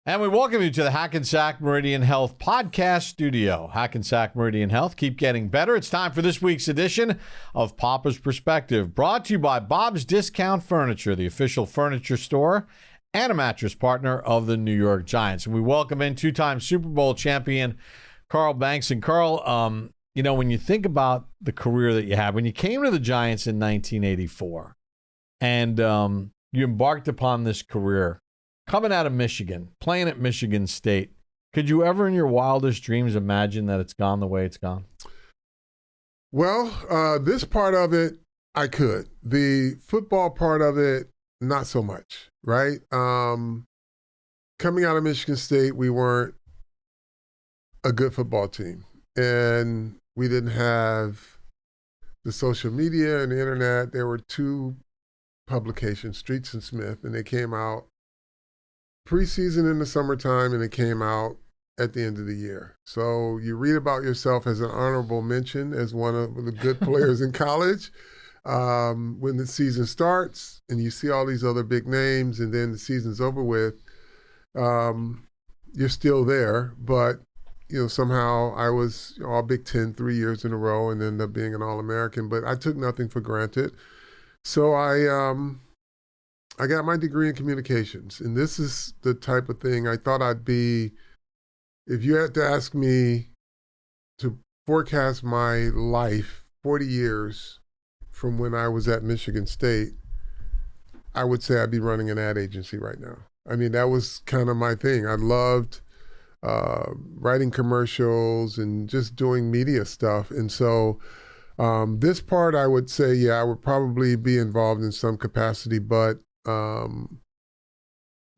And we welcome you to the Hackensack Meridian Health podcast studio. Hackensack Meridian Health, keep getting better. It's time for this week's edition of Papa's Perspective, brought to you by Bob's Discount Furniture, the official furniture store and a mattress partner of the New York Giants. And we welcome in two-time Super Bowl champion Carl Banks. And Carl, when you think about the career that you had, when you came to the Giants in 1984 and you embarked upon this career, coming out of Michigan, playing at Michigan State, could you ever in your wildest dreams imagine that it's gone the way it's gone? Well, this part of it, I could. The football part of it, not so much, right? Coming out of Michigan State, we weren't a good football team. And we didn't have the social media and the internet. There were two publications, Streets and Smith, and they came out preseason in the summertime, and it came out at the end of the year. So you read about yourself as an honorable mention as one of the good players in college. When the season starts and you see all these other big names and then the season's over with, you're still there. But, somehow I was all Big Ten 3 years in a row and ended up being an All-American. But I took nothing for granted. So I got my degree in communications, and this is the type of thing I thought I'd be. If you had to ask me to forecast my life 40 years from when I was at Michigan State, I would say I'd be running an ad agency right now. I mean, that was kind of my thing. I loved writing commercials and just doing media stuff. And so this part, I would say, yeah, I would probably be involved in some capacity, but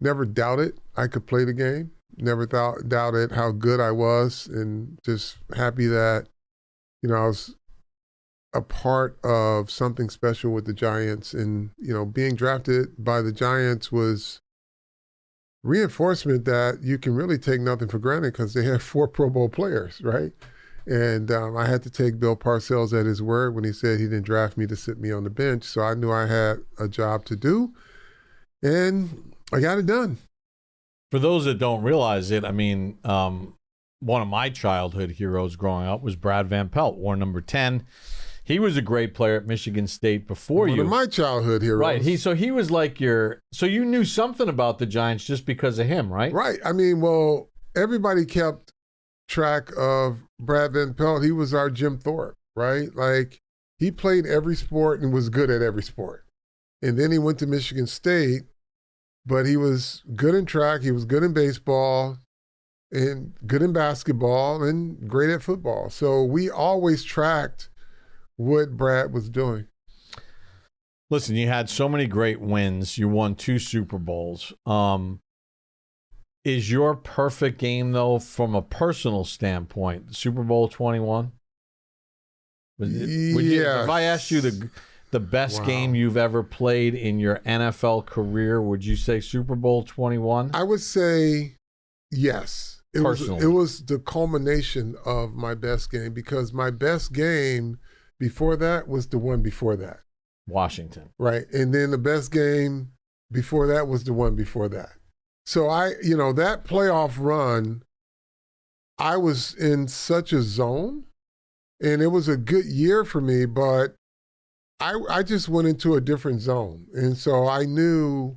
never doubted I could play the game. Never doubted how good I was, and just happy that, I was a part of something special with the Giants. And, being drafted by the Giants was reinforcement that you can really take nothing for granted because they have 4 Pro Bowl players, right? And I had to take Bill Parcells at his word when he said he didn't draft me to sit me on the bench. So I knew I had a job to do. And I got it done. For those that don't realize it, one of my childhood heroes growing up was Brad Van Pelt, wore number 10. He was a great player at Michigan State before you. One of my childhood heroes. Right. He was like so you knew something about the Giants just because of him, right? Right. Everybody kept track of Brad Van Pelt. He was our Jim Thorpe, right? Like, he played every sport and was good at every sport. And then he went to Michigan State. But he was good in track, he was good in baseball, and good in basketball, and great at football. So we always tracked what Brad was doing. Listen, you had so many great wins. You won 2 Super Bowls. Is your perfect game, though, from a personal standpoint, Super Bowl 21? Yeah. If I asked you the best game you've ever played in your NFL career, would you say Super Bowl 21? I would say yes. It was the culmination of my best game, because my best game before that was the one before that. Washington. Right. And then the best game before that was the one before that. So that playoff run, I was in such a zone, and it was a good year for me, but I just went into a different zone. And so I knew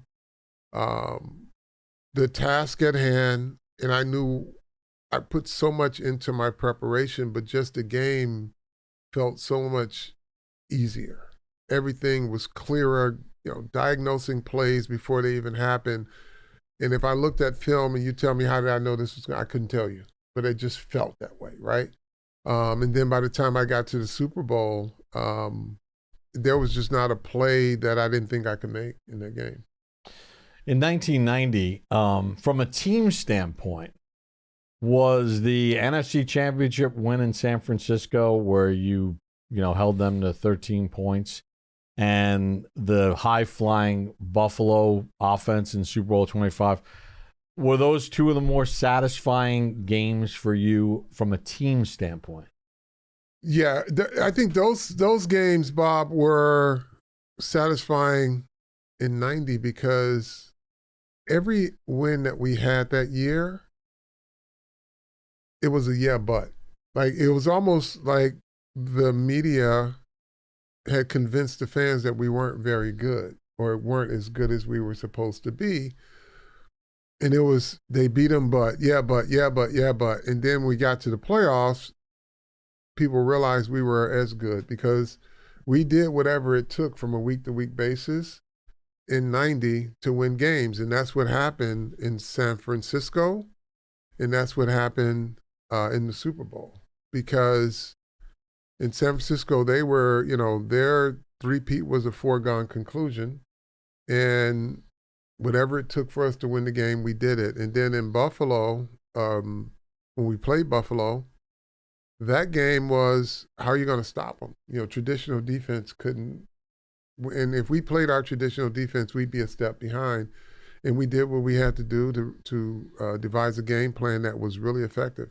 the task at hand, and I knew I put so much into my preparation, but just the game felt so much easier. Everything was clearer, diagnosing plays before they even happened. And if I looked at film and you tell me how did I know this was going, I couldn't tell you, but it just felt that way, right? And then by the time I got to the Super Bowl, there was just not a play that I didn't think I could make in that game. In 1990, from a team standpoint, was the NFC Championship win in San Francisco where you held them to 13 points, and the high-flying Buffalo offense in Super Bowl 25, were those two of the more satisfying games for you from a team standpoint? Yeah, I think those games, Bob, were satisfying in 90 because every win that we had that year, it was a yeah, but. Like, it was almost like the media had convinced the fans that we weren't very good or weren't as good as we were supposed to be. And it was, they beat them, but, yeah, but, yeah, but, yeah, but. And then we got to the playoffs, people realized we were as good because we did whatever it took from a week to week basis in 90 to win games. And that's what happened in San Francisco. And that's what happened in the Super Bowl. Because in San Francisco, they were, their three-peat was a foregone conclusion. And whatever it took for us to win the game, we did it. And then in Buffalo, when we played Buffalo, that game was, how are you going to stop them? Traditional defense couldn't. And if we played our traditional defense, we'd be a step behind. And we did what we had to do to devise a game plan that was really effective.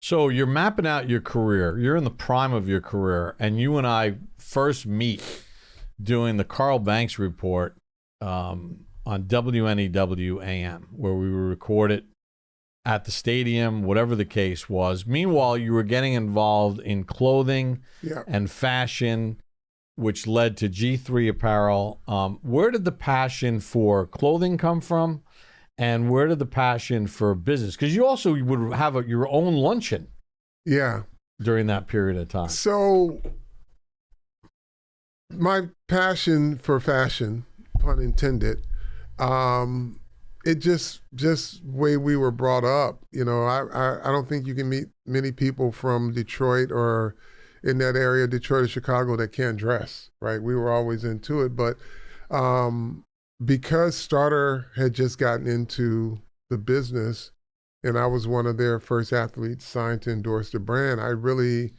So you're mapping out your career. You're in the prime of your career, and you and I first meet doing the Carl Banks report on WNEW AM, where we were recorded at the stadium, whatever the case was. Meanwhile, you were getting involved in clothing and fashion, which led to G3 Apparel. Where did the passion for clothing come from? And where did the passion for business? Because you also would have your own luncheon. Yeah. During that period of time. So my passion for fashion, pun intended, it just way we were brought up. I don't think you can meet many people from Detroit or in that area, Detroit or Chicago, that can't dress, right? We were always into it. But because Starter had just gotten into the business and I was one of their first athletes signed to endorse the brand, I really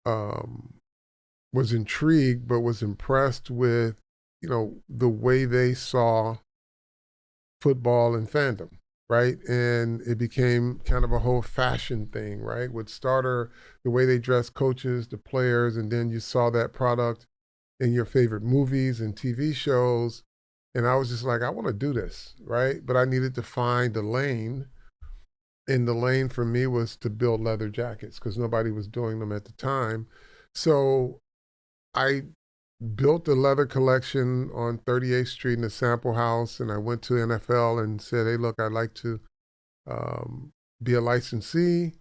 was intrigued, but was impressed with, the way they saw football and fandom, right? And it became kind of a whole fashion thing, right? With Starter, the way they dressed coaches, the players, and then you saw that product in your favorite movies and TV shows. And I was just like, I want to do this, right? But I needed to find a lane. And the lane for me was to build leather jackets because nobody was doing them at the time. So I built a leather collection on 38th Street in the sample house. And I went to NFL and said, hey, look, I'd like to be a licensee.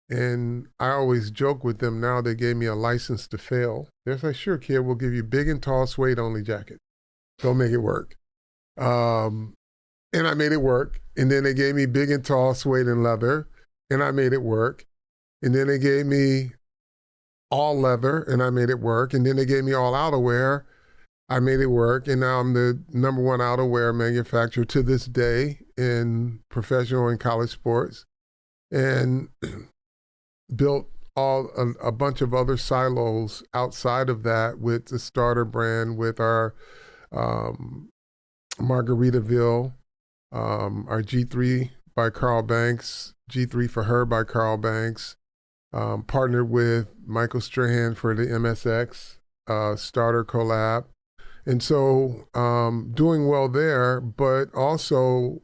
And I always joke with them now, they gave me a license to fail. They're like, sure, kid, we'll give you big and tall suede only jacket. Go make it work. And I made it work. And then they gave me big and tall suede and leather, and I made it work. And then they gave me all leather, and I made it work. And then they gave me all outerwear. I made it work. And now I'm the number one outerwear manufacturer to this day in professional and college sports. And built a bunch of other silos outside of that with the Starter brand, with our Margaritaville, our G3 by Carl Banks, G3 for Her by Carl Banks, partnered with Michael Strahan for the MSX Starter collab. And so doing well there, but also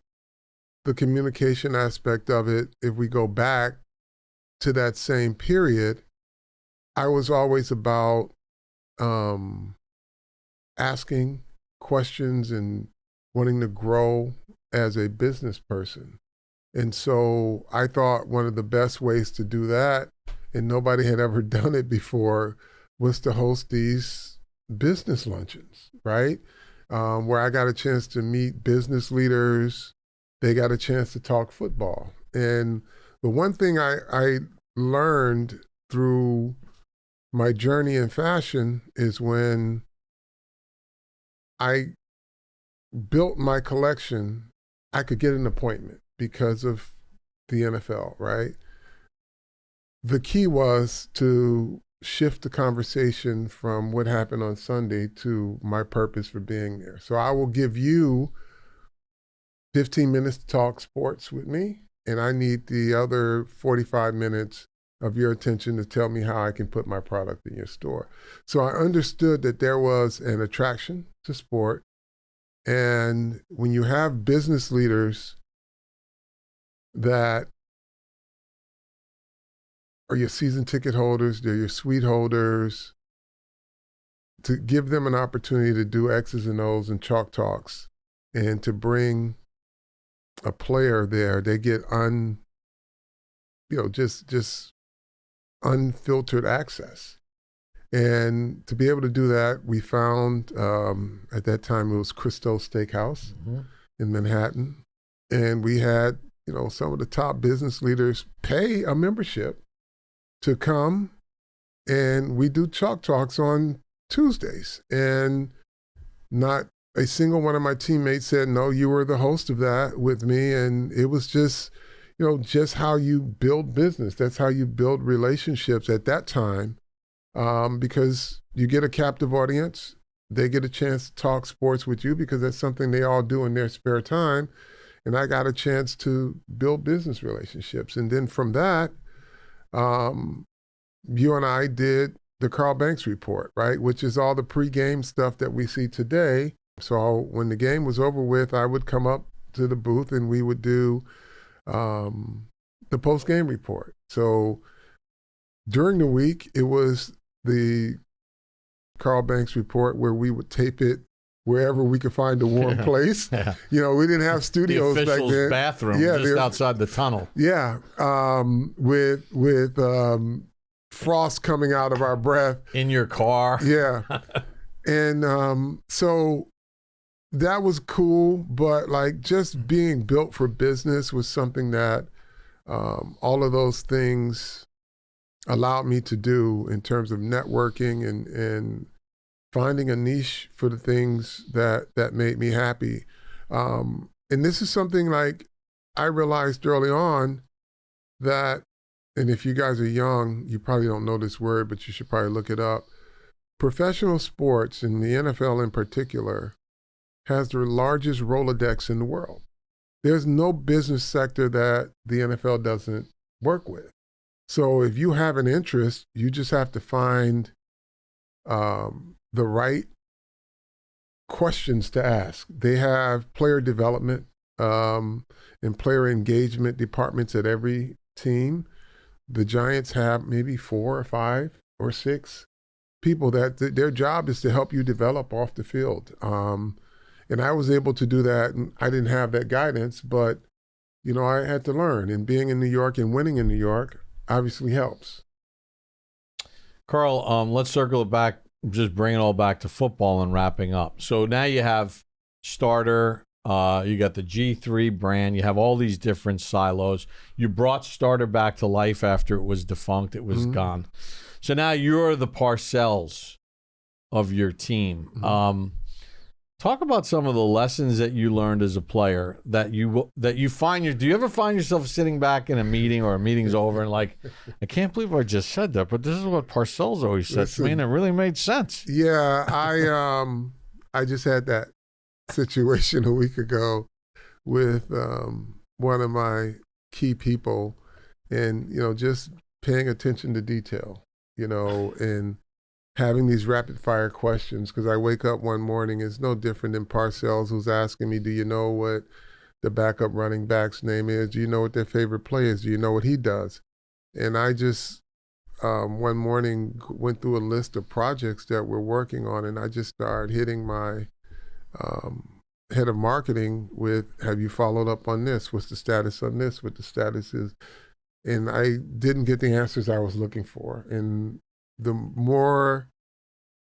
the communication aspect of it, if we go back to that same period, I was always about asking questions and wanting to grow as a business person. And so I thought one of the best ways to do that, and nobody had ever done it before, was to host these business luncheons, right? Where I got a chance to meet business leaders. They got a chance to talk football. And the one thing I learned through my journey in fashion is when I built my collection, I could get an appointment because of the NFL, right? The key was to shift the conversation from what happened on Sunday to my purpose for being there. So I will give you 15 minutes to talk sports with me, and I need the other 45 minutes of your attention to tell me how I can put my product in your store. So I understood that there was an attraction to sport, And when you have business leaders that are your season ticket holders, they're your suite holders, to give them an opportunity to do X's and O's and chalk talks and to bring a player there, they get just unfiltered access. And to be able to do that, we found, at that time it was Christo Steakhouse in Manhattan. And we had, some of the top business leaders pay a membership to come, and we do chalk talks on Tuesdays. And not a single one of my teammates said, no, you were the host of that with me. And it was just, just how you build business. That's how you build relationships at that time, because you get a captive audience. They get a chance to talk sports with you because that's something they all do in their spare time. And I got a chance to build business relationships. And then from that, you and I did the Carl Banks report, right? Which is all the pregame stuff that we see today. So when the game was over with, I would come up to the booth and we would do the post-game report. So during the week, it was the Carl Banks report where we would tape it wherever we could find a warm place. Yeah. We didn't have studios back then. The official's bathroom, just outside the tunnel. Yeah, with frost coming out of our breath. In your car. Yeah. And so that was cool, but just being built for business was something that all of those things allowed me to do in terms of networking and finding a niche for the things that made me happy. And this is something I realized early on that, and if you guys are young, you probably don't know this word, but you should probably look it up. Professional sports, and the NFL in particular, has the largest Rolodex in the world. There's no business sector that the NFL doesn't work with. So if you have an interest, you just have to find the right questions to ask. They have player development and player engagement departments at every team. The Giants have maybe 4 or 5 or 6 people that their job is to help you develop off the field. And I was able to do that, and I didn't have that guidance, but I had to learn. And being in New York and winning in New York obviously helps. Carl, let's circle it back, just bring it all back to football and wrapping up. So now you have Starter, you got the G3 brand, you have all these different silos. You brought Starter back to life after it was defunct, it was gone. So now you're the Parcells of your team. Talk about some of the lessons that you learned as a player that you find. Do you ever find yourself sitting back in a meeting or a meeting's over and I can't believe I just said that, but this is what Parcells always said to me, and it really made sense. Yeah, I just had that situation a week ago with one of my key people, and just paying attention to detail, and having these rapid fire questions, because I wake up one morning, it's no different than Parcells, who's asking me, do you know what the backup running back's name is? Do you know what their favorite play is? Do you know what he does? And I just one morning went through a list of projects that we're working on, and I just started hitting my head of marketing with, have you followed up on this? What's the status on this? What the status is? And I didn't get the answers I was looking for. And the more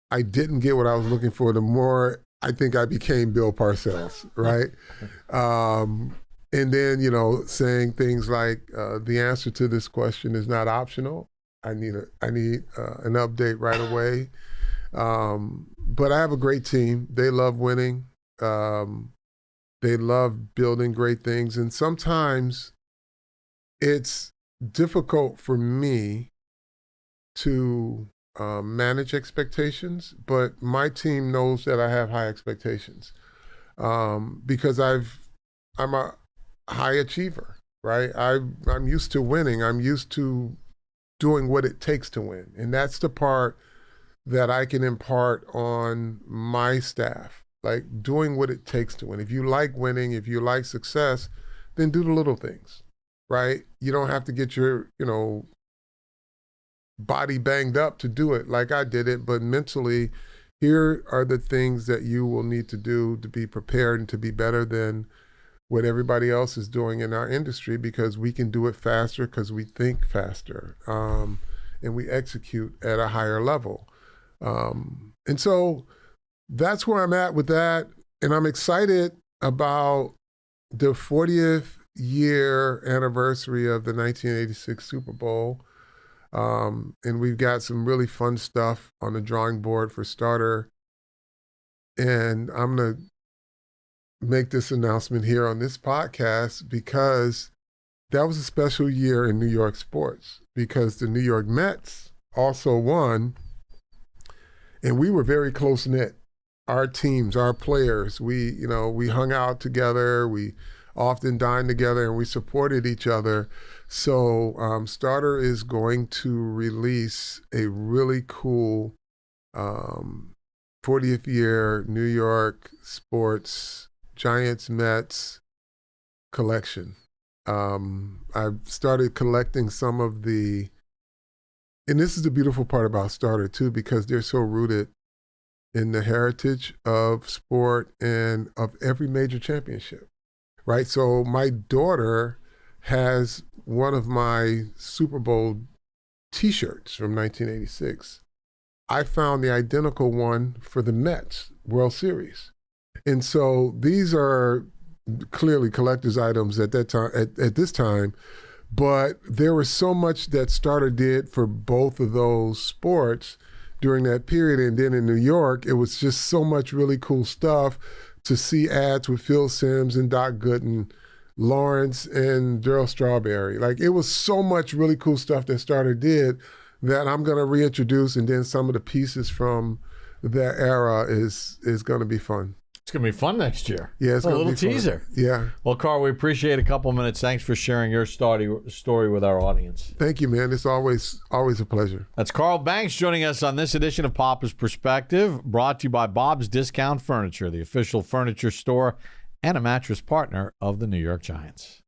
I didn't get what I was looking for, the more I think I became Bill Parcells, right? And then, saying things like, the answer to this question is not optional. I need an update right away. But I have a great team. They love winning. They love building great things. And sometimes it's difficult for me to manage expectations, but my team knows that I have high expectations because I'm a high achiever, right? I'm used to winning. I'm used to doing what it takes to win. And that's the part that I can impart on my staff. like doing what it takes to win. If you like winning, if you like success, then do the little things, right? You don't have to get your, body banged up to do it like I did it, but mentally, here are the things that you will need to do to be prepared and to be better than what everybody else is doing in our industry, because we can do it faster because we think faster, and we execute at a higher level. And so that's where I'm at with that. And I'm excited about the 40th year anniversary of the 1986 Super Bowl. And we've got some really fun stuff on the drawing board for starter. And I'm going to make this announcement here on this podcast because that was a special year in New York sports, because the New York Mets also won, and we were very close-knit. Our teams, our players, we hung out together, we often dined together, and we supported each other. So Starter is going to release a really cool 40th year New York sports Giants Mets collection. I've started collecting some of and this is the beautiful part about Starter too, because they're so rooted in the heritage of sport and of every major championship, right? So my daughter has one of my Super Bowl t-shirts from 1986. I found the identical one for the Mets World Series. And so these are clearly collector's items at that time, at this time, but there was so much that Starter did for both of those sports during that period. And then in New York, it was just so much really cool stuff to see ads with Phil Simms and Doc Gooden, Lawrence and Darryl Strawberry. Like, it was so much really cool stuff that Starter did that I'm going to reintroduce, and then some of the pieces from that era is going to be fun. It's going to be fun next year. Yeah, it's going to be a little teaser. Yeah. Well, Carl, we appreciate a couple minutes. Thanks for sharing your story with our audience. Thank you, man. It's always a pleasure. That's Carl Banks joining us on this edition of Papa's Perspective, brought to you by Bob's Discount Furniture, the official furniture store and a mattress partner of the New York Giants.